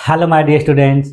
Hello my dear students,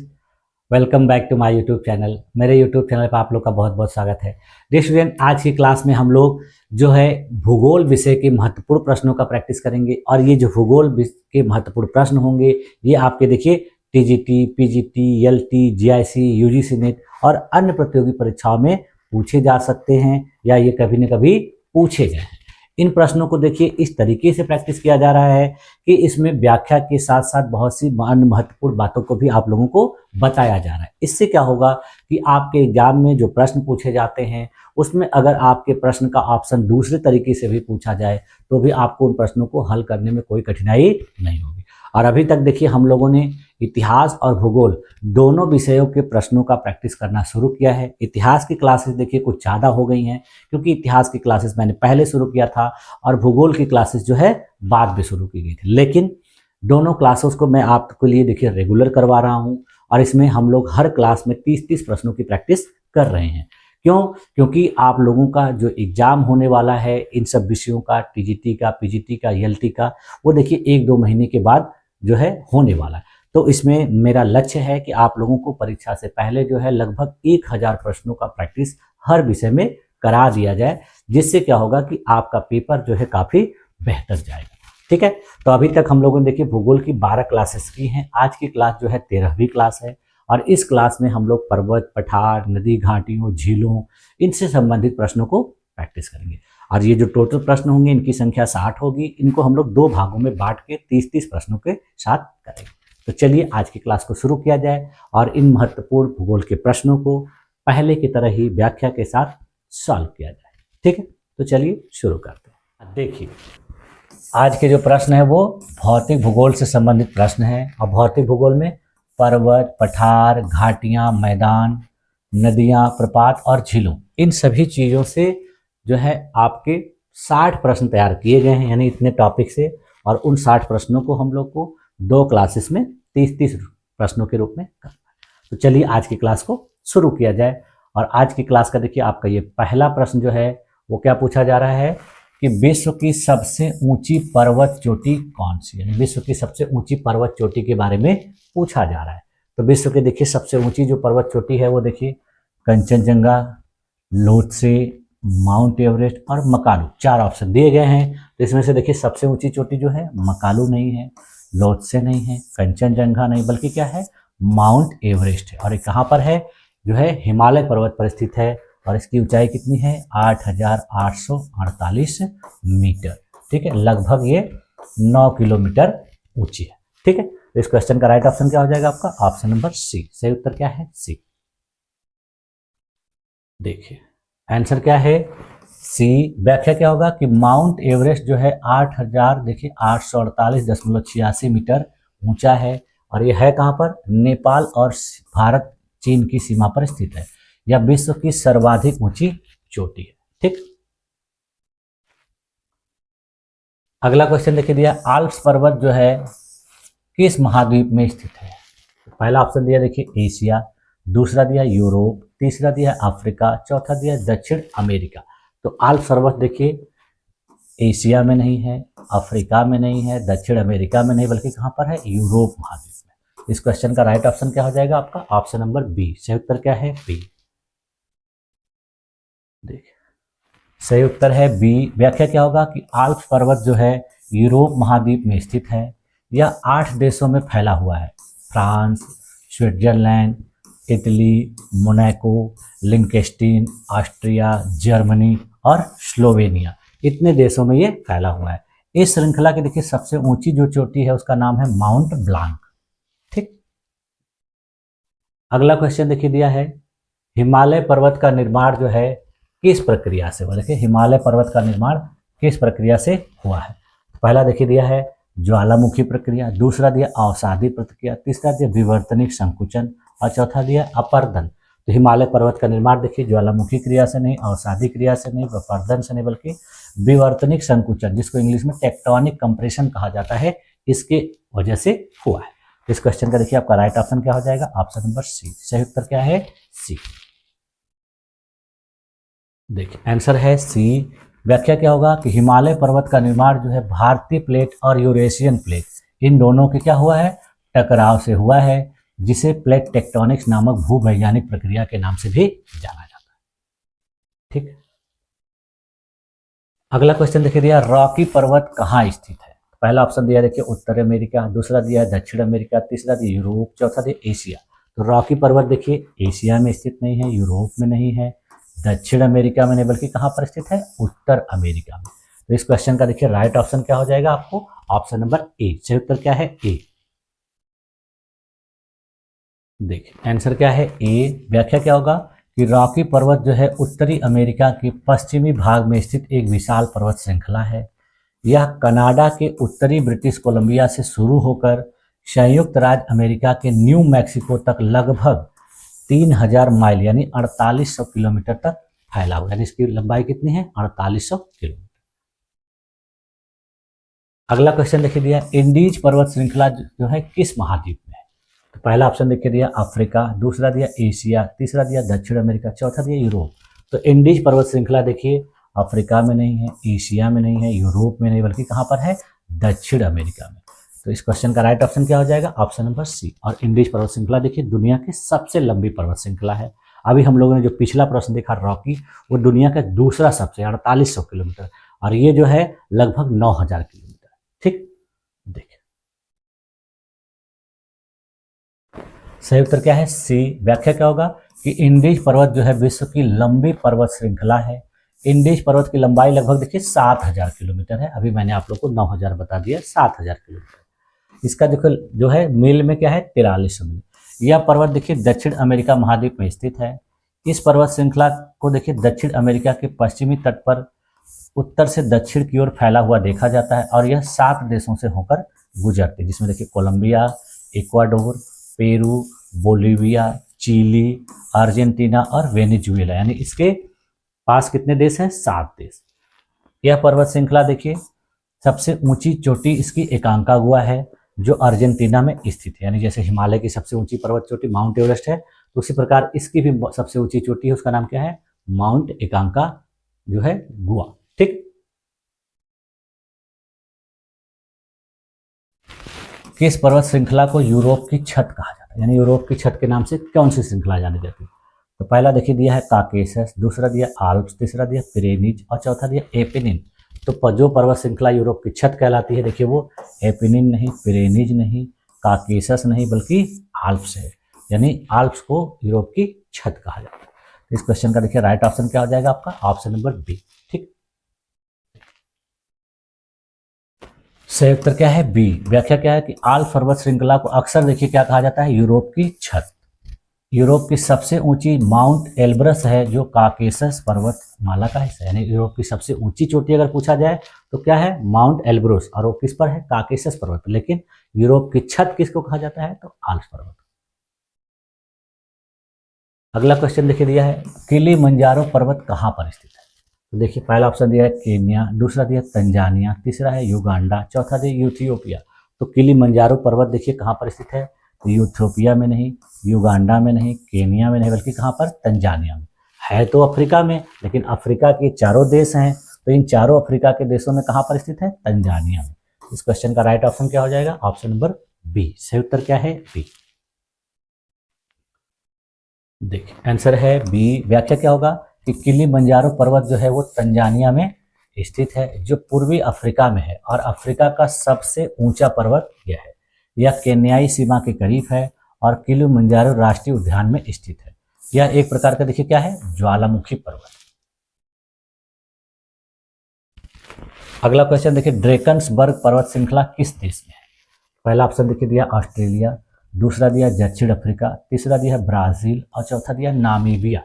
welcome back to my YouTube channel. मेरे YouTube channel पर आप लोग का बहुत बहुत स्वागत है। डियर स्टूडेंट, आज की क्लास में हम लोग जो है भूगोल विषय के महत्वपूर्ण प्रश्नों का प्रैक्टिस करेंगे। और ये जो भूगोल के महत्वपूर्ण प्रश्न होंगे ये आपके देखिए TGT, PGT, LT, GIC, UGC net और अन्य प्रतियोगी परीक्षाओं में पूछे जा सकते हैं या ये कभी न कभी पूछे गए हैं। इन प्रश्नों को देखिए इस तरीके से प्रैक्टिस किया जा रहा है कि इसमें व्याख्या के साथ साथ बहुत सी अन्य महत्वपूर्ण बातों को भी आप लोगों को बताया जा रहा है। इससे क्या होगा कि आपके एग्जाम में जो प्रश्न पूछे जाते हैं उसमें अगर आपके प्रश्न का ऑप्शन दूसरे तरीके से भी पूछा जाए तो भी आपको उन प्रश्नों को हल करने में कोई कठिनाई नहीं होगी। और अभी तक देखिए हम लोगों ने इतिहास और भूगोल दोनों विषयों के प्रश्नों का प्रैक्टिस करना शुरू किया है। इतिहास की क्लासेस देखिए कुछ ज़्यादा हो गई हैं क्योंकि इतिहास की क्लासेस मैंने पहले शुरू किया था और भूगोल की क्लासेस जो है बाद में शुरू की गई थी। लेकिन दोनों क्लासेस को मैं आपके लिए देखिए रेगुलर करवा रहा हूँ और इसमें हम लोग हर क्लास में 30-30 प्रश्नों की प्रैक्टिस कर रहे हैं। क्यों? क्योंकि आप लोगों का जो एग्जाम होने वाला है इन सब विषयों का, टीजीटी का, पीजीटी का, एलटी का, वो देखिए 1-2 महीने के बाद जो है होने वाला है। तो इसमें मेरा लक्ष्य है कि आप लोगों को परीक्षा से पहले जो है लगभग 1000 प्रश्नों का प्रैक्टिस हर विषय में करा दिया जाए, जिससे क्या होगा कि आपका पेपर जो है काफ़ी बेहतर जाएगा। ठीक है, तो अभी तक हम लोगों ने देखिए भूगोल की 12 क्लासेस की हैं। आज की क्लास जो है 13वीं क्लास है और इस क्लास में हम लोग पर्वत, पठार, नदी, घाटियों, झीलों इनसे संबंधित प्रश्नों को प्रैक्टिस करेंगे। और ये जो टोटल प्रश्न होंगे इनकी संख्या 60 होगी। इनको हम लोग 2 भागों में बांट के 30-30 प्रश्नों के साथ करेंगे। तो चलिए आज की क्लास को शुरू किया जाए और इन महत्वपूर्ण भूगोल के प्रश्नों को पहले की तरह ही व्याख्या के साथ सॉल्व किया जाए। ठीक है, तो चलिए शुरू करते हैं। देखिए आज के जो प्रश्न है वो भौतिक भूगोल से संबंधित प्रश्न है और भौतिक भूगोल में पर्वत, पठार, घाटियाँ, मैदान, नदियाँ, प्रपात और झीलों इन सभी चीज़ों से जो है आपके 60 प्रश्न तैयार किए गए हैं, यानी इतने टॉपिक से। और उन 60 प्रश्नों को हम लोग को 2 क्लासेस में 30-30 प्रश्नों के रूप में करना है। तो चलिए आज की क्लास को शुरू किया जाए। और आज की क्लास का देखिए आपका ये पहला प्रश्न जो है वो क्या पूछा जा रहा है कि विश्व की सबसे ऊंची पर्वत चोटी कौन सी है। विश्व की सबसे ऊंची पर्वत चोटी के बारे में पूछा जा रहा है। तो विश्व के देखिए सबसे ऊंची जो पर्वत चोटी है वो देखिए कंचनजंगा, लोत्से, माउंट एवरेस्ट और मकालू, 4 ऑप्शन दिए गए हैं। तो इसमें से देखिए सबसे ऊंची चोटी जो है मकालू नहीं है, लोत्से नहीं है, कंचनजंगा नहीं, बल्कि क्या है माउंट एवरेस्ट है। और ये कहाँ पर है? जो है हिमालय पर्वत पर स्थित है और इसकी ऊंचाई कितनी है? 8848 मीटर। ठीक है, लगभग ये 9 किलोमीटर ऊंची है। ठीक है, तो इस क्वेश्चन का राइट ऑप्शन क्या हो जाएगा आपका? Option number C. सही उत्तर क्या है? सी। देखिए आंसर क्या है? सी। व्याख्या क्या होगा कि माउंट एवरेस्ट जो है 8000 देखिए 848.86 मीटर ऊंचा है और ये है कहाँ पर? नेपाल और भारत चीन की सीमा पर स्थित है। यह विश्व की सर्वाधिक ऊंची चोटी है। ठीक, अगला क्वेश्चन देखिए दिया, आल्प्स पर्वत जो है किस महाद्वीप में स्थित है? पहला ऑप्शन दिया देखिए एशिया, दूसरा दिया यूरोप, तीसरा दिया अफ्रीका, चौथा दिया दक्षिण अमेरिका। तो आल्प्स पर्वत देखिए एशिया में नहीं है, अफ्रीका में नहीं है, दक्षिण अमेरिका में नहीं, बल्कि कहाँ पर है? यूरोप महाद्वीप में। इस क्वेश्चन का राइट ऑप्शन क्या हो जाएगा आपका? Option number B. सही उत्तर क्या है? बी। देखिए सही उत्तर है बी। व्याख्या क्या होगा कि आल्प्स पर्वत जो है यूरोप महाद्वीप में स्थित है। यह 8 देशों में फैला हुआ है, France, Switzerland, Italy, Monaco, Liechtenstein, Austria, Germany और स्लोवेनिया, इतने देशों में ये फैला हुआ है। इस श्रृंखला की देखिए सबसे ऊंची जो चोटी है उसका नाम है माउंट ब्लांक। ठीक, अगला क्वेश्चन देखिए दिया है, हिमालय पर्वत का निर्माण जो है किस प्रक्रिया से हुआ? देखिए हिमालय पर्वत का निर्माण किस प्रक्रिया से हुआ है? पहला देखिए दिया है ज्वालामुखी प्रक्रिया, दूसरा दिया अवसादी प्रक्रिया, तीसरा दिया विवर्तनिक संकुचन और चौथा दिया अपर्दन। तो हिमालय पर्वत का निर्माण देखिए ज्वालामुखी क्रिया से नहीं, अवसादी क्रिया से नहीं, अपर्दन से नहीं, बल्कि विवर्तनिक संकुचन, जिसको इंग्लिश में टेक्टोनिक कंप्रेशन कहा जाता है, इसके वजह से हुआ है। इस क्वेश्चन का देखिए आपका राइट ऑप्शन क्या हो जाएगा? Option number C. सही उत्तर क्या है? सी। देखिए आंसर है सी। व्याख्या क्या होगा कि हिमालय पर्वत का निर्माण जो है भारतीय प्लेट और यूरेशियन प्लेट इन दोनों के क्या हुआ है? टकराव से हुआ है, जिसे प्लेट टेक्टोनिक्स नामक भूवैज्ञानिक प्रक्रिया के नाम से भी जाना जाता है। ठीक, अगला क्वेश्चन देखिए दिया, रॉकी पर्वत कहाँ स्थित है। पहला ऑप्शन दिया देखिए उत्तर अमेरिका, दूसरा दिया है दक्षिण अमेरिका, तीसरा दिया यूरोप, चौथा दिया एशिया। तो रॉकी पर्वत देखिए एशिया में स्थित नहीं है, यूरोप में नहीं है, दक्षिण अमेरिका में नहीं, बल्कि कहाँ पर स्थित है, उत्तर अमेरिका में। तो इस क्वेश्चन का देखिए राइट ऑप्शन क्या हो जाएगा आपको, ऑप्शन नंबर ए। सही उत्तर क्या है, ए। देखिए आंसर क्या है, ए। व्याख्या क्या होगा कि रॉकी पर्वत जो है उत्तरी अमेरिका के पश्चिमी भाग में स्थित एक विशाल पर्वत श्रृंखला है। यह कनाडा के उत्तरी ब्रिटिश कोलंबिया से शुरू होकर संयुक्त राज्य अमेरिका के न्यू मैक्सिको तक लगभग 3000 माइल यानी 4800 किलोमीटर तक फैला हुआ है। यानी इसकी लंबाई कितनी है, 4800 किलोमीटर। अगला क्वेश्चन देखिए दिया, इंडीज पर्वत श्रृंखला जो है किस महाद्वीप में है। तो पहला ऑप्शन देखिए दिया अफ्रीका, दूसरा दिया एशिया, तीसरा दिया दक्षिण अमेरिका, चौथा दिया यूरोप। तो इंडीज पर्वत श्रृंखला देखिए अफ्रीका में नहीं है, एशिया में नहीं है, यूरोप में नहीं, बल्कि कहाँ पर है, दक्षिण अमेरिका में। तो इस क्वेश्चन का राइट ऑप्शन क्या हो जाएगा, ऑप्शन नंबर सी। और इंडीज पर्वत श्रृंखला देखिए दुनिया की सबसे लंबी पर्वत श्रृंखला है। अभी हम लोगों ने जो पिछला प्रश्न देखा रॉकी, वो दुनिया का दूसरा सबसे 4800 किलोमीटर, और ये जो है लगभग 9000 किलोमीटर। ठीक, देखिए सही उत्तर क्या है, सी। व्याख्या क्या होगा कि इंडीज पर्वत जो है विश्व की लंबी पर्वत श्रृंखला है। इंडीज पर्वत की लंबाई लगभग देखिए 7000 किलोमीटर है। अभी मैंने आप लोग को 9000 बता दिया, 7000 किलोमीटर। इसका देखो जो है मील में क्या है, 4300 मील। यह पर्वत देखिए दक्षिण अमेरिका महाद्वीप में स्थित है। इस पर्वत श्रृंखला को देखिए दक्षिण अमेरिका के पश्चिमी तट पर उत्तर से दक्षिण की ओर फैला हुआ देखा जाता है, और यह 7 देशों से होकर गुजरती है, जिसमें देखिए Colombia, Ecuador, Peru, Bolivia, Chile, Argentina और वेनेजुएला। यानी इसके पास कितने देश हैं, 7 देश। यह पर्वत श्रृंखला देखिए सबसे ऊंची चोटी इसकी एकांकागुआ है, जो अर्जेंटीना में स्थित है। यानी जैसे हिमालय की सबसे ऊंची पर्वत चोटी माउंट एवरेस्ट है, तो उसी प्रकार इसकी भी सबसे ऊंची चोटी है, उसका नाम क्या है, माउंट एकांका जो है गुआ। ठीक, किस पर्वत श्रृंखला को यूरोप की छत कहा जाता है, यानी यूरोप की छत के नाम से कौन सी श्रृंखला जानी जाती है। तो पहला देखिए दिया है काकेशस, दूसरा दिया आल्प्स, तीसरा दिया पिरेनीज और चौथा दिया एपेनिन। तो जो पर्वत श्रृंखला यूरोप की छत कहलाती है देखिए वो एपेनिन नहीं, पिरेनीज नहीं, काकेशस नहीं, बल्कि आल्प्स है। यानी आल्प्स को यूरोप की छत कहा जाता है। तो इस क्वेश्चन का देखिए राइट ऑप्शन क्या हो जाएगा आपका, ऑप्शन नंबर बी। ठीक, सही उत्तर क्या है, बी। व्याख्या क्या है कि आल्प पर्वत श्रृंखला को अक्सर देखिए क्या कहा जाता है, यूरोप की छत। यूरोप की सबसे ऊंची माउंट एल्ब्रस है, जो काकेशस पर्वत माला का हिस्सा है। यानी यूरोप की सबसे ऊंची चोटी अगर पूछा जाए तो क्या है, माउंट एल्ब्रस, और वो किस पर है, काकेशस पर्वत। लेकिन यूरोप की छत किसको कहा जाता है, तो आल्प्स पर्वत। अगला क्वेश्चन देखिए दिया है, किलिमंजारो पर्वत कहाँ पर स्थित है। तो देखिए पहला ऑप्शन दिया है केन्या, दूसरा दिया तंजानिया, तीसरा है युगांडा, चौथा दिया यूथियोपिया। तो किलिमंजारो पर्वत देखिए कहाँ पर स्थित है, तो यूथियोपिया में नहीं, युगांडा में नहीं, केन्या में नहीं, बल्कि कहाँ पर, तंजानिया में। है तो अफ्रीका में, लेकिन अफ्रीका के चारों देश हैं, तो इन चारों अफ्रीका के देशों में कहाँ पर स्थित है, तंजानिया में। इस क्वेश्चन का राइट ऑप्शन क्या हो जाएगा, ऑप्शन नंबर बी। सही उत्तर क्या है, बी। देखिए आंसर है बी। व्याख्या क्या होगा कि किलिमंजारो पर्वत जो है वो तंजानिया में स्थित है, जो पूर्वी अफ्रीका में है, और अफ्रीका का सबसे ऊंचा पर्वत यह है। यह केन्याई सीमा के करीब है और किलिमंजारो राष्ट्रीय उद्यान में स्थित है। यह एक प्रकार का देखिए क्या है, ज्वालामुखी पर्वत। अगला क्वेश्चन देखिए, ड्रेकन्सबर्ग पर्वत श्रृंखला किस देश में है। पहला ऑप्शन देखिए दिया ऑस्ट्रेलिया, दूसरा दिया दक्षिण अफ्रीका, तीसरा दिया ब्राजील और चौथा दिया नामीबिया।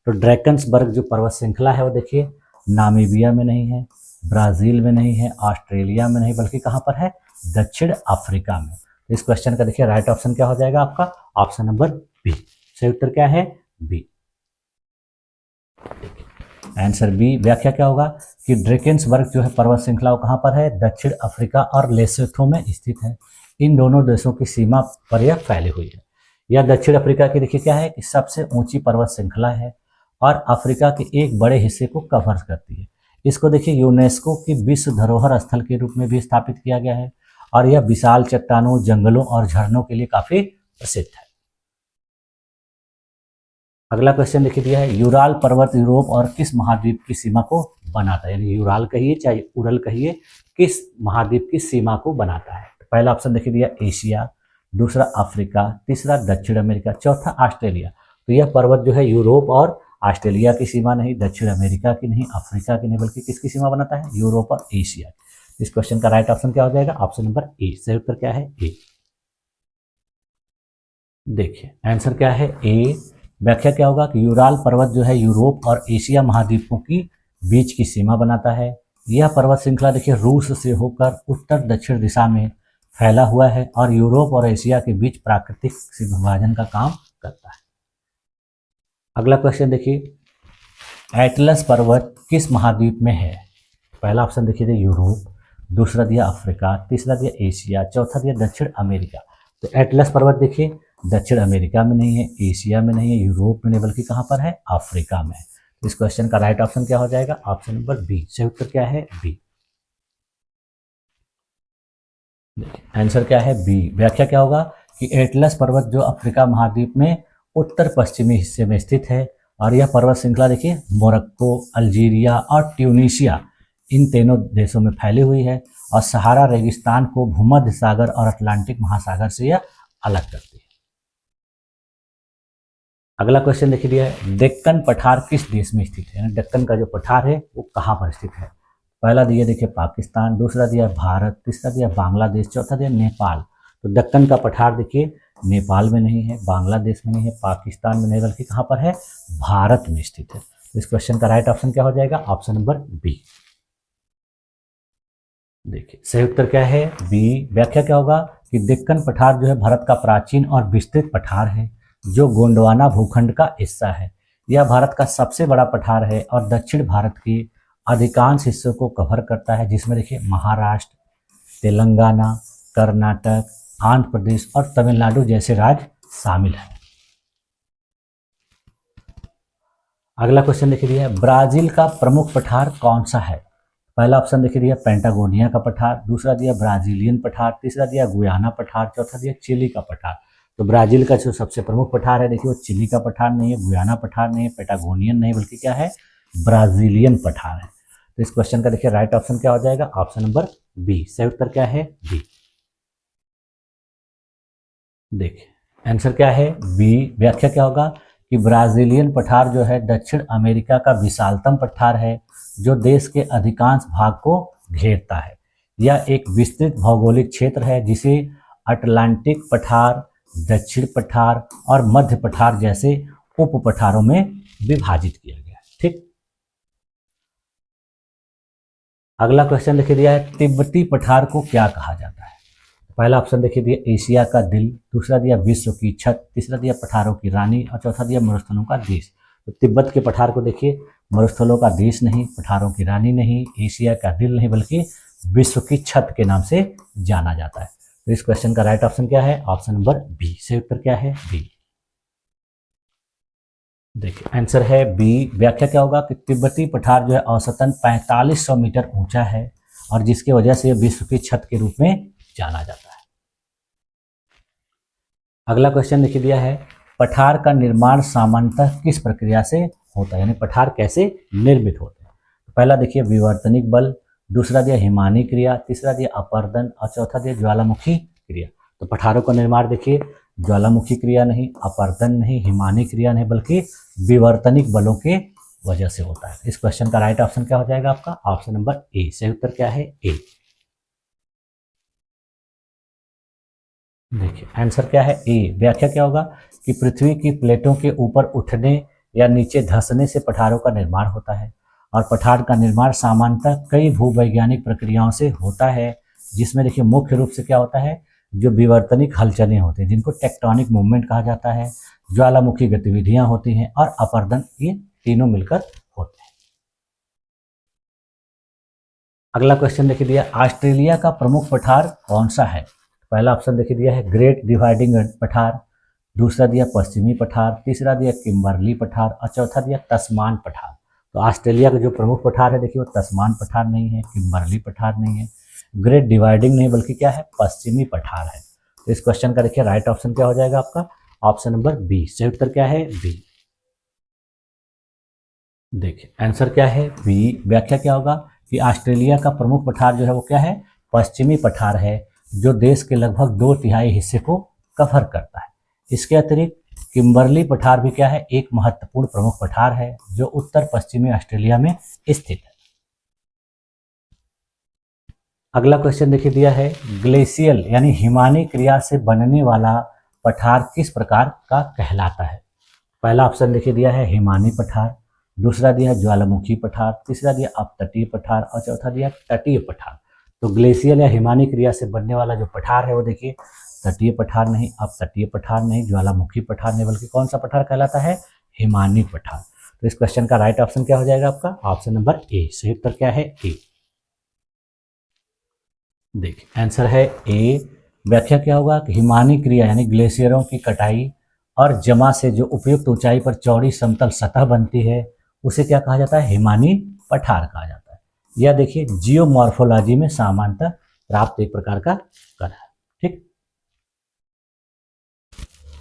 तो ड्रेकन्सबर्ग जो पर्वत श्रृंखला है वो देखिए नामीबिया में नहीं है, ब्राजील में नहीं है, ऑस्ट्रेलिया में नहीं, बल्कि कहाँ पर है, दक्षिण अफ्रीका में। इस क्वेश्चन का देखिए राइट ऑप्शन क्या हो जाएगा आपका, ऑप्शन नंबर बी। सही उत्तर क्या है, बी। Answer B. व्याख्या क्या होगा कि ड्रेकन्सबर्ग जो है पर्वत श्रृंखला कहाँ पर है, दक्षिण अफ्रीका और लेसोथो में स्थित है। इन दोनों देशों की सीमा पर यह फैली हुई है। यह दक्षिण अफ्रीका की देखिए क्या है कि सबसे ऊंची पर्वत श्रृंखला है और अफ्रीका के एक बड़े हिस्से को कवर करती है। इसको देखिए यूनेस्को की विश्व धरोहर स्थल के रूप में भी स्थापित किया गया है और यह विशाल चट्टानों, जंगलों और झरनों के लिए काफी प्रसिद्ध है। अगला क्वेश्चन लिख दिया है, यूराल पर्वत यूरोप और किस महाद्वीप की सीमा को बनाता है? यानी यूराल कहिए चाहे उरल कहिए, किस महाद्वीप की सीमा को बनाता है? तो पहला ऑप्शन लिख दिया एशिया, दूसरा अफ्रीका, तीसरा दक्षिण अमेरिका, चौथा ऑस्ट्रेलिया। तो यह पर्वत जो है यूरोप और ऑस्ट्रेलिया की सीमा नहीं, दक्षिण अमेरिका की नहीं, अफ्रीका की नहीं, बल्कि किसकी सीमा बनाता है? यूरोप और एशिया। इस क्वेश्चन का राइट ऑप्शन क्या हो जाएगा? Option number A. सही उत्तर क्या है? ए। देखिए आंसर क्या है? ए। व्याख्या क्या होगा कि यूराल पर्वत जो है यूरोप और एशिया महाद्वीपों की बीच की सीमा बनाता है। यह पर्वत श्रृंखला देखिए रूस से होकर उत्तर दक्षिण दिशा में फैला हुआ है और यूरोप और एशिया के बीच प्राकृतिक विभाजन का काम करता है। अगला क्वेश्चन देखिए, एटलस पर्वत किस महाद्वीप में है? पहला ऑप्शन देखिए यूरोप, दूसरा दिया अफ्रीका, तीसरा दिया एशिया, चौथा दिया दक्षिण अमेरिका। तो एटलस पर्वत देखिए दक्षिण अमेरिका में नहीं है, एशिया में नहीं है, यूरोप में नहीं, बल्कि कहाँ पर है? अफ्रीका में। तो इस क्वेश्चन का राइट ऑप्शन क्या हो जाएगा? Option number B. सही उत्तर क्या है? बी। आंसर क्या है? बी। व्याख्या क्या होगा कि एटलस पर्वत जो अफ्रीका महाद्वीप में उत्तर पश्चिमी हिस्से में स्थित है और यह पर्वत श्रृंखला देखिए मोरक्को, अल्जीरिया और ट्यूनीशिया इन तीनों देशों में फैली हुई है और सहारा रेगिस्तान को भूमध्य सागर और अटलांटिक महासागर से यह अलग करती है। अगला क्वेश्चन लिख दिया है, डेक्कन पठार किस देश में स्थित है? यानी डेक्कन का जो पठार है वो कहाँ पर स्थित है? पहला दिया देखिए पाकिस्तान, दूसरा दिया भारत, तीसरा दिया बांग्लादेश, चौथा दिया नेपाल। तो दक्कन का पठार देखिए नेपाल में नहीं है, बांग्लादेश में नहीं है, पाकिस्तान में नहीं, बल्कि कहाँ पर है? भारत में स्थित है। तो इस क्वेश्चन का राइट ऑप्शन क्या हो जाएगा? Option number B. देखिए सही उत्तर क्या है? बी। व्याख्या क्या होगा कि डेक्कन पठार जो है भारत का प्राचीन और विस्तृत पठार है जो गोंडवाना भूखंड का हिस्सा है। यह भारत का सबसे बड़ा पठार है और दक्षिण भारत के अधिकांश हिस्सों को कवर करता है, जिसमें देखिए महाराष्ट्र, तेलंगाना, कर्नाटक, आंध्र प्रदेश और तमिलनाडु जैसे राज्य शामिल हैं। अगला क्वेश्चन देखिए दिया है, ब्राजील का प्रमुख पठार कौन सा है? पहला ऑप्शन देखिए दिया पेंटागोनिया का पठार, दूसरा दिया ब्राजीलियन पठार, तीसरा दिया गुयाना पठार, चौथा दिया चिली का पठार। तो ब्राजील का जो सबसे प्रमुख पठार है देखिए वो चिली का पठार नहीं है, गुयाना पठार नहीं है, पेटागोनियन नहीं, बल्कि क्या है? ब्राजीलियन पठार है। तो इस क्वेश्चन का देखिए राइट ऑप्शन क्या हो जाएगा? Option number B. सही उत्तर क्या है? बी। देखिए आंसर क्या है? बी। व्याख्या क्या होगा कि ब्राजीलियन पठार जो है दक्षिण अमेरिका का विशालतम पठार है जो देश के अधिकांश भाग को घेरता है। यह एक विस्तृत भौगोलिक क्षेत्र है जिसे अटलांटिक पठार, दक्षिण पठार और मध्य पठार जैसे उप पठारों में विभाजित किया गया है। ठीक। अगला क्वेश्चन लिख दिया है, तिब्बती पठार को क्या कहा जाता है? पहला ऑप्शन देखिए दिया एशिया का दिल, दूसरा दिया विश्व की छत, तीसरा दिया पठारों की रानी और चौथा दिया मरुस्थलों का देश। तो तिब्बत के पठार को देखिए मरुस्थलों का देश नहीं, पठारों की रानी नहीं, एशिया का दिल नहीं, बल्कि विश्व की छत के नाम से जाना जाता है। तो इस क्वेश्चन का राइट ऑप्शन क्या है? Option number B. सही उत्तर क्या है? बी। देखिए आंसर है बी। व्याख्या क्या होगा कि तिब्बती पठार जो है औसतन 4500 मीटर ऊंचा है और जिसकी वजह से विश्व की छत के रूप में जाना जाता है। अगला क्वेश्चन लिख दिया है, पठार का निर्माण सामान्यतः किस प्रक्रिया से होता है? यानी पठार कैसे निर्मित होते हैं? तो पहला देखिए विवर्तनिक बल, दूसरा दिया हिमानी क्रिया, तीसरा दिया अपर्दन और चौथा दिया ज्वालामुखी क्रिया। तो पठारों का निर्माण देखिए ज्वालामुखी क्रिया नहीं, अपर्दन नहीं, हिमानी क्रिया नहीं, बल्कि विवर्तनिक बलों के वजह से होता है। इस क्वेश्चन का राइट ऑप्शन क्या हो जाएगा आपका? Option number A. सही उत्तर क्या है? ए। देखिए आंसर क्या है? ए। व्याख्या क्या होगा कि पृथ्वी की प्लेटों के ऊपर उठने या नीचे धंसने से पठारों का निर्माण होता है और पठार का निर्माण सामान्यतः कई भूवैज्ञानिक प्रक्रियाओं से होता है, जिसमें देखिए मुख्य रूप से क्या होता है? जो विवर्तनिक हलचलें होती हैं जिनको टेक्टोनिक मूवमेंट कहा जाता है, ज्वालामुखी गतिविधियां होती हैं और अपर्दन, ये तीनों मिलकर होते हैं। अगला क्वेश्चन देखिए दिया, ऑस्ट्रेलिया का प्रमुख पठार कौन सा है? पहला ऑप्शन देखिए दिया है ग्रेट डिवाइडिंग पठार, दूसरा दिया पश्चिमी पठार, तीसरा दिया किम्बरली पठार और चौथा दिया तस्मान पठार। तो ऑस्ट्रेलिया का जो प्रमुख पठार है देखिए वो तस्मान पठार नहीं है, किम्बरली पठार नहीं है, ग्रेट डिवाइडिंग नहीं बल्कि क्या है, पश्चिमी पठार है। तो इस क्वेश्चन का देखिए राइट ऑप्शन क्या हो जाएगा आपका, ऑप्शन नंबर बी। सही उत्तर क्या है, बी। देखिए आंसर क्या है, बी। व्याख्या क्या होगा कि ऑस्ट्रेलिया का प्रमुख पठार जो है वो क्या है, पश्चिमी पठार है, जो देश के लगभग 2/3 हिस्से को कवर करता है। इसके अतिरिक्त किम्बरली पठार भी क्या है, एक महत्वपूर्ण प्रमुख पठार है जो उत्तर पश्चिमी ऑस्ट्रेलिया में स्थित है। अगला क्वेश्चन देखिए दिया है, ग्लेशियल यानी हिमानी क्रिया से बनने वाला पठार किस प्रकार का कहलाता है। पहला ऑप्शन देखिए दिया है हिमानी पठार, दूसरा दिया है ज्वालामुखी पठार, तीसरा दिया अपतटीय पठार और चौथा दिया तटीय पठार। तो ग्लेशियल या हिमानी क्रिया से बनने वाला जो पठार है वो देखिए तटीय पठार नहीं, अपतटीय पठार नहीं, ज्वालामुखी पठार नहीं, बल्कि कौन सा पठार कहलाता है, हिमानी पठार। तो इस क्वेश्चन का राइट ऑप्शन क्या हो जाएगा आपका, ऑप्शन नंबर ए। सही उत्तर क्या है, ए। देखिए आंसर है ए। व्याख्या क्या होगा कि हिमानी क्रिया यानी ग्लेशियरों की कटाई और जमा से जो उपयुक्त ऊंचाई पर चौड़ी समतल सतह बनती है उसे क्या कहा जाता है, हिमानी पठार कहा जाता है। यह देखिए जियोमॉर्फोलॉजी में सामान्यतः प्राप्त एक प्रकार का कण है। ठीक,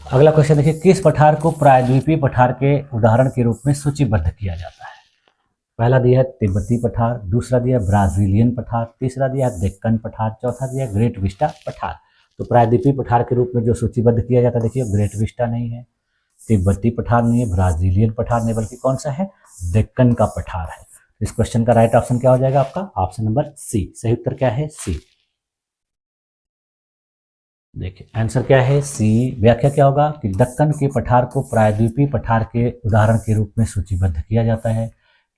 अगला क्वेश्चन देखिए, किस पठार को प्रायद्वीपीय पठार के उदाहरण के रूप में सूचीबद्ध किया जाता है। पहला दिया है तिब्बती पठार, दूसरा दिया ब्राजीलियन पठार, तीसरा दिया डेक्कन पठार, चौथा दिया ग्रेट विस्टा पठार। तो प्रायद्वीपीय पठार के रूप में जो सूचीबद्ध किया जाता है देखिए ग्रेट विस्टा नहीं है, तिब्बती पठार नहीं है, ब्राजीलियन पठार नहीं, बल्कि कौन सा है, डेक्कन का पठार है। इस क्वेश्चन का राइट ऑप्शन क्या हो जाएगा आपका, ऑप्शन नंबर सी। सही उत्तर क्या है, सी। देखिए आंसर क्या है, सी। व्याख्या क्या होगा कि दक्कन के पठार को प्रायद्वीपीय पठार के उदाहरण के रूप में सूचीबद्ध किया जाता है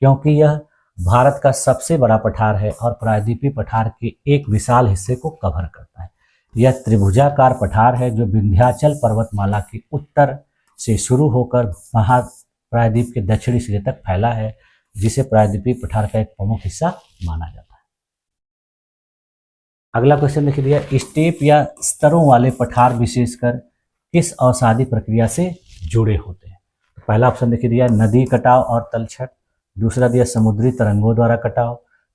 क्योंकि यह भारत का सबसे बड़ा पठार है और प्रायद्वीपीय पठार के एक विशाल हिस्से को कवर करता है। यह त्रिभुजाकार पठार है जो विंध्याचल पर्वतमाला के उत्तर से शुरू होकर महाप्रायद्वीप के दक्षिणी सिरे तक फैला है, जिसे प्रायद्वीपीय पठार का एक प्रमुख हिस्सा माना जाता है। अगला क्वेश्चन देखिए दिया, स्टेप या स्तरों वाले पठार विशेषकर किस अवसादी प्रक्रिया से जुड़े होते हैं। तो पहला ऑप्शन देखिए दिया नदी कटाव और तलछट, दूसरा दिया समुद्री तरंगों द्वारा कटाव,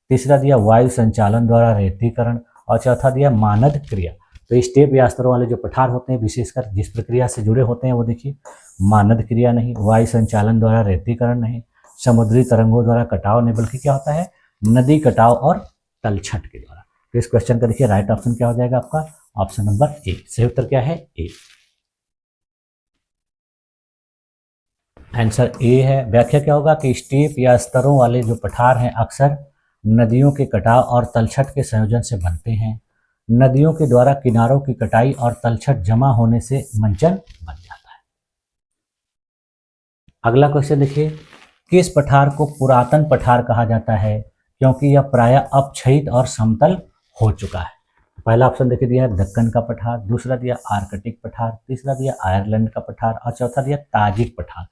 तीसरा दिया वायु संचालन द्वारा रेतीकरण और चौथा दिया मानद क्रिया। तो स्टेप या स्तरों वाले जो पठार होते हैं विशेषकर जिस प्रक्रिया से जुड़े होते हैं वो देखिए मानद क्रिया नहीं, वायु संचालन द्वारा रेतीकरण नहीं, समुद्री तरंगों द्वारा कटाव नहीं, बल्कि क्या होता है, नदी कटाव और तलछट के द्वारा। तो इस क्वेश्चन का देखिए राइट ऑप्शन क्या हो जाएगा आपका, ऑप्शन नंबर ए। सही उत्तर क्या है, ए। आंसर ए है। व्याख्या क्या होगा कि स्टेप या स्तरों वाले जो पठार हैं अक्सर नदियों के कटाव और तलछट के संयोजन से बनते हैं। नदियों के द्वारा किनारों की कटाई और तलछट जमा होने से मंचन बन जाता है। अगला क्वेश्चन देखिए, किस पठार को पुरातन पठार कहा जाता है क्योंकि यह प्रायः अपक्षयित और समतल हो चुका है। पहला ऑप्शन देखिए दिया है दक्कन का पठार, दूसरा दिया आर्कटिक पठार, तीसरा दिया आयरलैंड का पठार और चौथा दिया ताजिक पठार।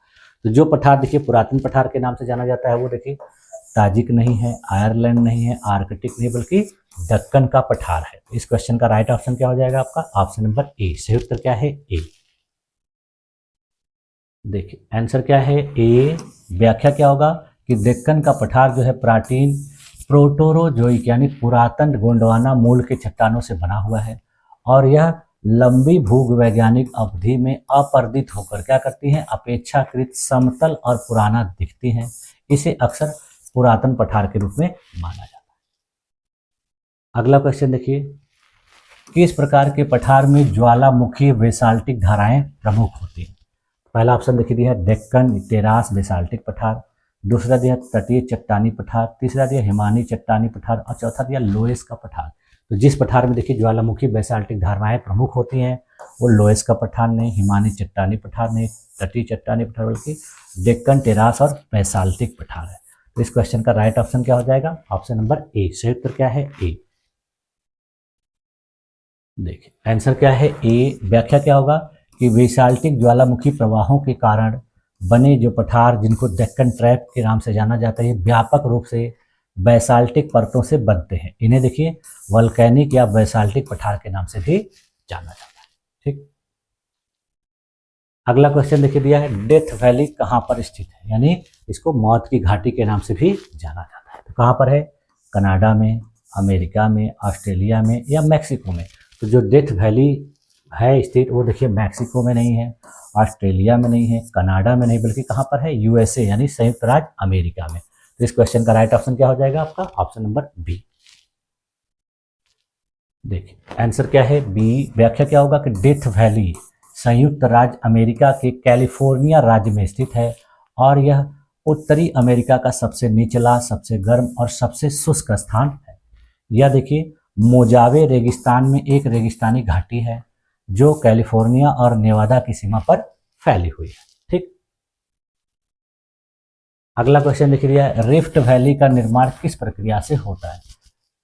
तो जो पठार देखिए पुरातन पठार के नाम से जाना जाता है वो देखिए ताजिक नहीं है, आयरलैंड नहीं है, आर्कटिक नहीं, बल्कि दक्कन का पठार है। इस क्वेश्चन का राइट ऑप्शन क्या हो जाएगा आपका, ऑप्शन नंबर ए। सही उत्तर क्या है, ए। देखिए आंसर क्या है, ए। व्याख्या क्या होगा कि दक्कन का पठार जो है प्राचीन प्रोटोरोजोइक यानी पुरातन गोंडवाना मूल के चट्टानों से बना हुआ है और यह लंबी भूवैज्ञानिक अवधि में अपर्दित होकर क्या करती हैं, अपेक्षाकृत समतल और पुराना दिखती हैं। इसे अक्सर पुरातन पठार के रूप में माना जाता है। अगला क्वेश्चन देखिए, किस प्रकार के पठार में ज्वालामुखी बेसाल्टिक धाराएं प्रमुख होती हैं। पहला ऑप्शन देखिए दिया है डेक्कन टेरास बेसाल्टिक पठार, दूसरा दिया तटीय चट्टानी पठार, तीसरा दिया हिमानी चट्टानी पठार और चौथा दिया लोएस का पठार। तो जिस पठार में देखिए ज्वालामुखी बेसाल्टिक धाराएं प्रमुख होती हैं वो लोएस का पठार नहीं, हिमानी चट्टानी पठार नहीं, तटीय चट्टानी पठार, बल्कि डेक्कन टेरास और बेसाल्टिक पठार है। तो इस क्वेश्चन का राइट ऑप्शन क्या हो जाएगा, ऑप्शन नंबर ए। सही उत्तर क्या है, ए। देखिए आंसर क्या है, ए। व्याख्या क्या होगा कि बेसाल्टिक ज्वालामुखी प्रवाहों के कारण बने जो पठार जिनको डेक्कन ट्रैप के नाम से जाना जाता है, व्यापक रूप से बैसाल्टिक परतों से बनते हैं। इन्हें देखिए वल्केनिक या बैसाल्टिक पठार के नाम से भी जाना जाता है। ठीक, अगला क्वेश्चन देखिए दिया है डेथ वैली कहाँ पर स्थित है, यानी इसको मौत की घाटी के नाम से भी जाना जाता है। तो कहाँ पर है, कनाडा में, अमेरिका में, ऑस्ट्रेलिया में या मैक्सिको में। तो जो डेथ वैली है स्टेट वो देखिए मैक्सिको में नहीं है, ऑस्ट्रेलिया में नहीं है, कनाडा में नहीं, बल्कि कहाँ पर है, यूएसए यानी संयुक्त राज्य अमेरिका में। तो इस क्वेश्चन का राइट ऑप्शन क्या हो जाएगा आपका, ऑप्शन नंबर बी। देखिए आंसर क्या है, बी। व्याख्या क्या होगा कि डेथ वैली संयुक्त राज्य अमेरिका के कैलिफोर्निया राज्य में स्थित है और यह उत्तरी अमेरिका का सबसे निचला, सबसे गर्म और सबसे शुष्क स्थान है। यह देखिए मोजावे रेगिस्तान में एक रेगिस्तानी घाटी है जो कैलिफोर्निया और नेवादा की सीमा पर फैली हुई है। ठीक, अगला क्वेश्चन लिख लिया, रिफ्ट वैली का निर्माण किस प्रक्रिया से होता है।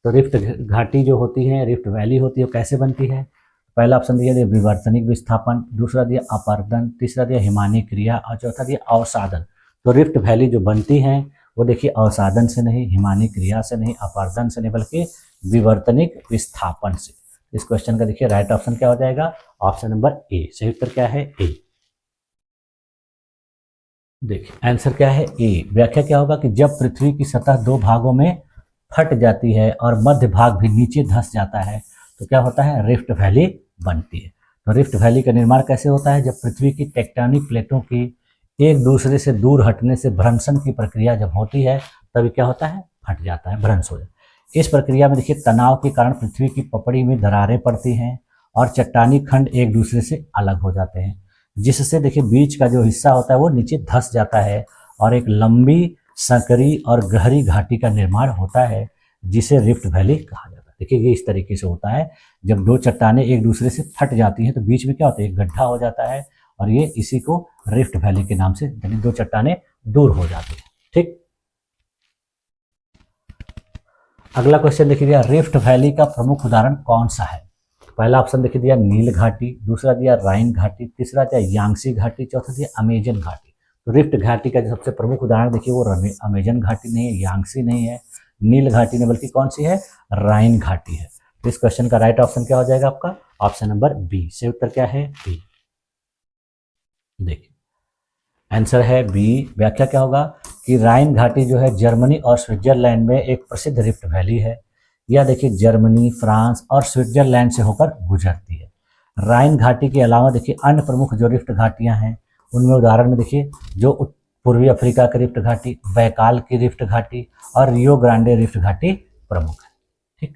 तो रिफ्ट घाटी जो होती है, रिफ्ट वैली होती है, वो कैसे बनती है। पहला ऑप्शन दिया विवर्तनिक विस्थापन, दूसरा दिया अपर्दन, तीसरा दिया हिमानी क्रिया और चौथा दिया अवसादन। तो रिफ्ट वैली जो बनती हैं वो देखिए अवसादन से नहीं, हिमानी क्रिया से नहीं, अपर्दन से नहीं, बल्कि विवर्तनिक विस्थापन से। इस क्वेश्चन का देखिए राइट ऑप्शन क्या हो जाएगा, ऑप्शन नंबर ए। सही उत्तर क्या है, ए। देखिए आंसर क्या है, ए। व्याख्या क्या होगा कि जब पृथ्वी की सतह दो भागों में फट जाती है और मध्य भाग भी नीचे धंस जाता है तो क्या होता है, रिफ्ट वैली बनती है। तो रिफ्ट वैली का निर्माण कैसे होता है, जब पृथ्वी की टेक्टोनिक प्लेटों की एक दूसरे से दूर हटने से भ्रंशन की प्रक्रिया जब होती है तभी क्या होता है, फट जाता है, भ्रंश हो जाता है। इस प्रक्रिया में देखिए तनाव के कारण पृथ्वी की पपड़ी में दरारें पड़ती हैं और चट्टानी खंड एक दूसरे से अलग हो जाते हैं, जिससे देखिए बीच का जो हिस्सा होता है वो नीचे धंस जाता है और एक लंबी, संकरी और गहरी घाटी का निर्माण होता है जिसे रिफ्ट वैली कहा जाता है। देखिए ये इस तरीके से होता है, जब दो चट्टानें एक दूसरे से फट जाती हैं तो बीच में क्या होता है, एक गड्ढा हो जाता है और ये इसी को रिफ्ट वैली के नाम से, यानी दो चट्टानें दूर हो जाती हैं। ठीक, अगला क्वेश्चन देखिए दिया, रिफ्ट वैली का प्रमुख उदाहरण कौन सा है। पहला ऑप्शन देखिए दिया नील घाटी, दूसरा दिया राइन घाटी, तीसरा दिया यांगसी घाटी, चौथा दिया अमेजन घाटी। तो रिफ्ट घाटी का जो सबसे प्रमुख उदाहरण देखिए वो अमेजन घाटी नहीं है, यांगसी नहीं है, नील घाटी नहीं, बल्कि कौन सी है, राइन घाटी है। तो इस क्वेश्चन का राइट ऑप्शन क्या हो जाएगा आपका, ऑप्शन नंबर बी। सही उत्तर क्या है, बी। देखिए आंसर है बी। व्याख्या क्या होगा कि राइन घाटी जो है जर्मनी और स्विट्जरलैंड में एक प्रसिद्ध रिफ्ट वैली है। यह देखिए जर्मनी, फ्रांस और स्विट्जरलैंड से होकर गुजरती है। राइन घाटी के अलावा देखिए अन्य प्रमुख जो रिफ्ट घाटियां हैं उनमें उदाहरण में देखिए जो पूर्वी अफ्रीका की रिफ्ट घाटी, बैकाल की रिफ्ट घाटी और रियो ग्रांडे रिफ्ट घाटी प्रमुख है। ठीक,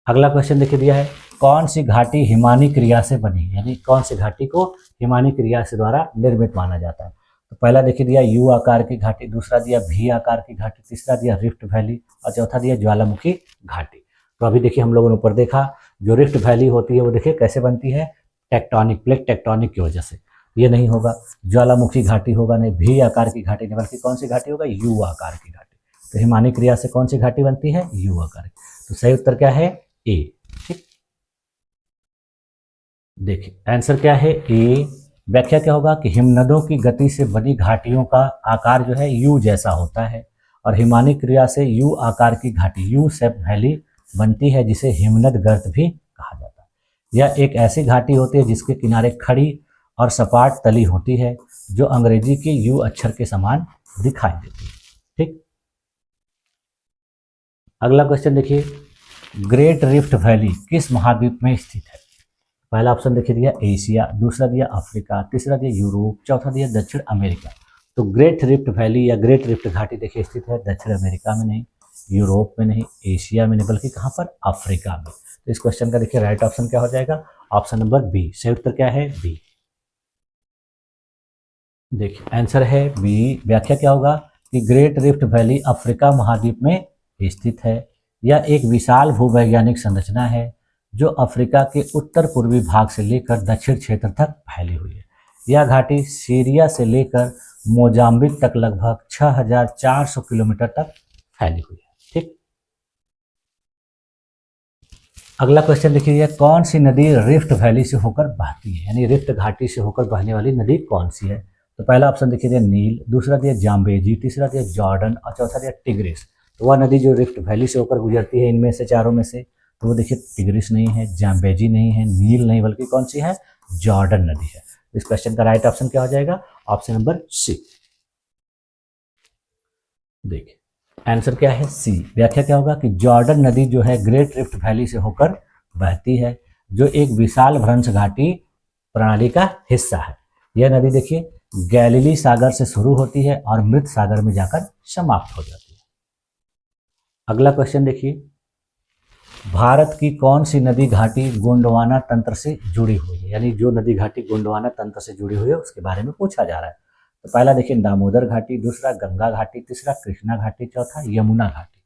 अगला क्वेश्चन देखिए दिया है, कौन सी घाटी हिमानी क्रिया से बनी, यानी कौन सी घाटी को हिमानी क्रिया से द्वारा निर्मित माना जाता है। तो पहला देखिए दिया यू आकार की घाटी, दूसरा दिया भी आकार की घाटी, तीसरा दिया रिफ्ट वैली और चौथा दिया ज्वालामुखी घाटी। तो अभी देखिए हम लोगों ने ऊपर देखा जो रिफ्ट वैली होती है वो देखिए कैसे बनती है, टेक्टोनिक, प्लेट टेक्टोनिक की वजह से। ये नहीं होगा, ज्वालामुखी घाटी होगा नहीं, भी आकार की घाटी नहीं, बल्कि कौन सी घाटी होगा, यू आकार की घाटी। तो हिमानी क्रिया से कौन सी घाटी बनती है, यू आकार की। तो सही उत्तर क्या है, ए। ठीक, देखिए आंसर क्या है, ए। व्याख्या क्या होगा कि हिमनदों की गति से बनी घाटियों का आकार जो है यू जैसा होता है और हिमानी क्रिया से यू आकार की घाटी, यू शेप वैली बनती है जिसे हिमनद गर्त भी कहा जाता है। यह एक ऐसी घाटी होती है जिसके किनारे खड़ी और सपाट तली होती है जो अंग्रेजी के यू अक्षर के समान दिखाई देती है। ठीक, अगला क्वेश्चन देखिए, ग्रेट रिफ्ट वैली किस महाद्वीप में स्थित है। पहला ऑप्शन देखिए दिया एशिया, दूसरा दिया अफ्रीका, तीसरा दिया यूरोप, चौथा दिया दक्षिण अमेरिका। तो ग्रेट रिफ्ट वैली या ग्रेट रिफ्ट घाटी देखिए स्थित है दक्षिण अमेरिका में नहीं, यूरोप में नहीं, एशिया में नहीं, बल्कि कहाँ पर, अफ्रीका में। तो इस क्वेश्चन का देखिए राइट ऑप्शन क्या हो जाएगा, ऑप्शन नंबर बी। सही उत्तर क्या है, बी। देखिए आंसर है बी। व्याख्या क्या होगा कि ग्रेट रिफ्ट वैली अफ्रीका महाद्वीप में स्थित है। यह एक विशाल भूवैज्ञानिक संरचना है जो अफ्रीका के उत्तर पूर्वी भाग से लेकर दक्षिण क्षेत्र तक फैली हुई है। यह घाटी सीरिया से लेकर मोजाम्बिक तक लगभग 6400 किलोमीटर तक फैली हुई है। ठीक, अगला क्वेश्चन देखिए, कौन सी नदी रिफ्ट वैली से होकर बहती है, यानी रिफ्ट घाटी से होकर बहने वाली नदी कौन सी है। तो पहला ऑप्शन देखिए दिया नील, दूसरा दिया जाम्बेजी, तीसरा दिया जॉर्डन और चौथा दिया टिग्रिस। तो वह नदी जो रिफ्ट वैली से होकर गुजरती है इनमें से चारों में से, तो वो देखिए टिग्रिस नहीं है, जाम्बेजी नहीं है, नील नहीं, बल्कि कौन सी है, जॉर्डन नदी है। इस क्वेश्चन का राइट ऑप्शन क्या हो जाएगा, ऑप्शन नंबर सी। देखिए आंसर क्या है सी। व्याख्या क्या होगा कि जॉर्डन नदी जो है ग्रेट रिफ्ट वैली से होकर बहती है, जो एक विशाल भ्रंश घाटी प्रणाली का हिस्सा है। यह नदी देखिए गैलीली सागर से शुरू होती है और मृत सागर में जाकर समाप्त हो जाती है। अगला क्वेश्चन देखिए, भारत की कौन सी नदी घाटी गोंडवाना तंत्र से जुड़ी हुई है, यानी जो नदी घाटी गोंडवाना तंत्र से जुड़ी हुई है उसके बारे में पूछा जा रहा है। तो पहला देखिए दामोदर घाटी, दूसरा गंगा घाटी, तीसरा कृष्णा घाटी, चौथा यमुना घाटी।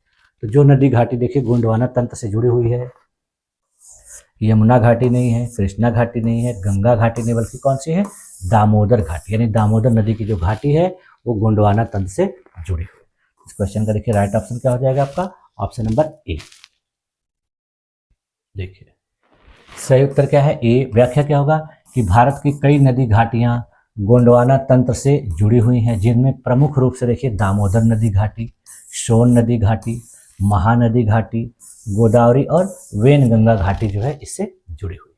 तो जो नदी घाटी देखिए गोंडवाना तंत्र से जुड़ी हुई है, यमुना घाटी नहीं है, कृष्णा घाटी नहीं है, गंगा घाटी नहीं, बल्कि कौन सी है, दामोदर घाटी, यानी दामोदर नदी की जो घाटी है वो गोंडवाना तंत्र से जुड़ी हुई है। इस क्वेश्चन का देखिए राइट ऑप्शन क्या हो जाएगा आपका, ऑप्शन नंबर ए। देखिए सही उत्तर क्या है ए। व्याख्या क्या होगा कि भारत की कई नदी घाटियां गोंडवाना तंत्र से जुड़ी हुई हैं, जिनमें प्रमुख रूप से देखिए दामोदर नदी घाटी, सोन नदी घाटी, महानदी घाटी, गोदावरी और वेनगंगा घाटी जो है इससे जुड़ी हुई है।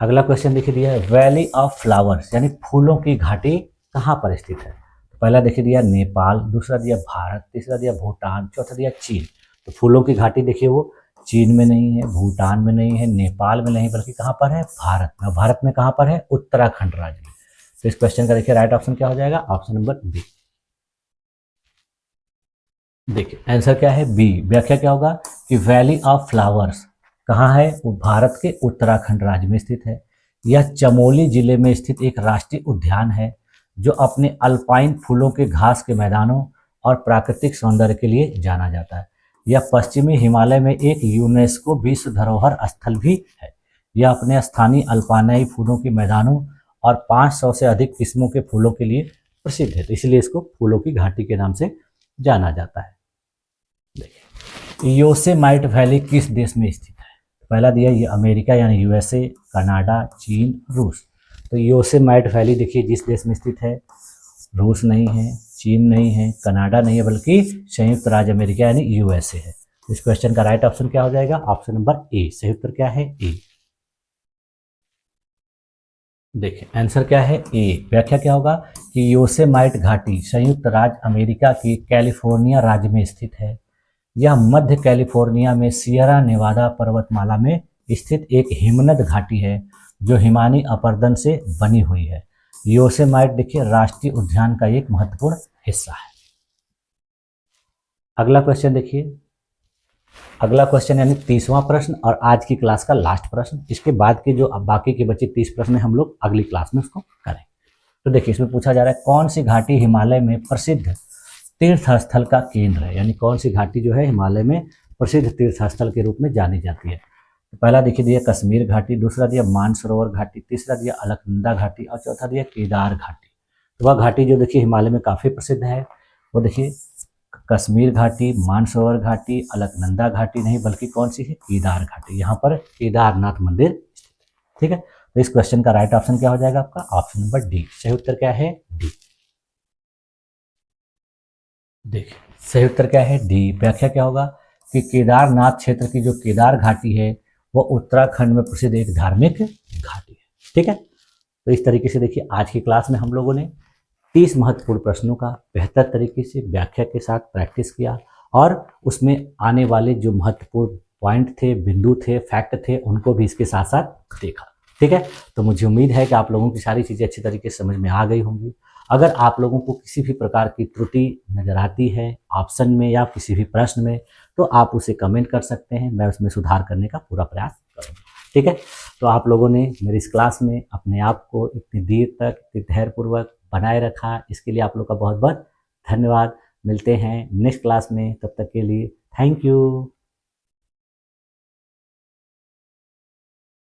अगला क्वेश्चन देखिए दिया है वैली ऑफ फ्लावर्स यानी फूलों की घाटी कहाँ पर स्थित है। तो पहला देखिए दिया नेपाल, दूसरा दिया भारत, तीसरा दिया भूटान, चौथा दिया चीन। तो फूलों की घाटी देखिए वो चीन में नहीं है, भूटान में नहीं है, नेपाल में नहीं, बल्कि कहाँ पर है, भारत में। भारत में कहाँ पर है, उत्तराखंड राज्य में। तो इस क्वेश्चन का देखिए राइट ऑप्शन क्या हो जाएगा, ऑप्शन नंबर बी। देखिए आंसर क्या है बी। व्याख्या क्या होगा कि वैली ऑफ फ्लावर्स कहाँ है, वो भारत के उत्तराखंड राज्य में स्थित है। यह चमोली जिले में स्थित एक राष्ट्रीय उद्यान है जो अपने अल्पाइन फूलों के घास के मैदानों और प्राकृतिक सौंदर्य के लिए जाना जाता है। यह पश्चिमी हिमालय में एक यूनेस्को विश्व धरोहर स्थल भी है। यह अपने स्थानीय अल्पाइनाई फूलों के मैदानों और 500 से अधिक किस्मों के फूलों के लिए प्रसिद्ध है, तो इसलिए इसको फूलों की घाटी के नाम से जाना जाता है। देखिए योसेमाइट वैली किस देश में स्थित है। पहला दिया ये अमेरिका यानी यूएसए, कनाडा, चीन, रूस। तो योसेमाइट वैली देखिए जिस देश में स्थित है, रूस नहीं है, चीन नहीं है, कनाडा नहीं है, बल्कि संयुक्त राज्य अमेरिका यानी यूएसए है। इस क्वेश्चन का राइट ऑप्शन क्या हो जाएगा, ऑप्शन नंबर ए। सही उत्तर क्या है ए। देखिए आंसर क्या है ए। व्याख्या क्या होगा कि योसेमाइट घाटी संयुक्त राज्य अमेरिका की कैलिफोर्निया राज्य में स्थित है। यह मध्य कैलिफोर्निया में सियरा नेवादा पर्वतमाला में स्थित एक हिमनद घाटी है जो हिमानी अपर्दन से बनी हुई है। योसेमाइट देखिए राष्ट्रीय उद्यान का एक महत्वपूर्ण हिस्सा है। अगला क्वेश्चन देखिए, अगला क्वेश्चन यानी 30वां प्रश्न और आज की क्लास का लास्ट प्रश्न। इसके बाद के जो बाकी के बचे 30 प्रश्न हम लोग अगली क्लास में उसको करें। तो देखिए इसमें पूछा जा रहा है कौन सी घाटी हिमालय में प्रसिद्ध तीर्थ स्थल का केंद्र है, यानी कौन सी घाटी जो है हिमालय में प्रसिद्ध तीर्थ स्थल के रूप में जानी जाती है। तो पहला देखिए दिया कश्मीर घाटी, दूसरा दिया मानसरोवर घाटी, तीसरा दिया अलकनंदा घाटी और चौथा दिया केदार घाटी। तो वह घाटी जो देखिए हिमालय में काफ़ी प्रसिद्ध है वो देखिए कश्मीर घाटी, मानसरोवर घाटी, अलकनंदा घाटी नहीं, बल्कि कौन सी है, केदार घाटी। यहाँ पर केदारनाथ मंदिर स्थित है। ठीक है, तो इस क्वेश्चन का राइट ऑप्शन क्या हो जाएगा आपका, ऑप्शन नंबर डी। सही उत्तर क्या है डी। देखिए सही उत्तर क्या है डी। व्याख्या क्या होगा कि केदारनाथ क्षेत्र की जो केदार घाटी है वो उत्तराखंड में प्रसिद्ध एक धार्मिक घाटी है। ठीक है, तो इस तरीके से देखिए आज की क्लास में हम लोगों ने 30 महत्वपूर्ण प्रश्नों का बेहतर तरीके से व्याख्या के साथ प्रैक्टिस किया और उसमें आने वाले जो महत्वपूर्ण पॉइंट थे, बिंदु थे, फैक्ट थे, उनको भी इसके साथ साथ देखा। ठीक है, तो मुझे उम्मीद है कि आप लोगों की सारी चीज़ें अच्छी तरीके से समझ में आ गई होंगी। अगर आप लोगों को किसी भी प्रकार की त्रुटि नज़र आती है ऑप्शन में या किसी भी प्रश्न में, तो आप उसे कमेंट कर सकते हैं, मैं उसमें सुधार करने का पूरा प्रयास करूँगा। ठीक है, तो आप लोगों ने मेरी इस क्लास में अपने आप को इतनी देर तक इतनी धैर्यपूर्वक बनाए रखा, इसके लिए आप लोग का बहुत बहुत धन्यवाद। मिलते हैं नेक्स्ट क्लास में, तब तक के लिए थैंक यू।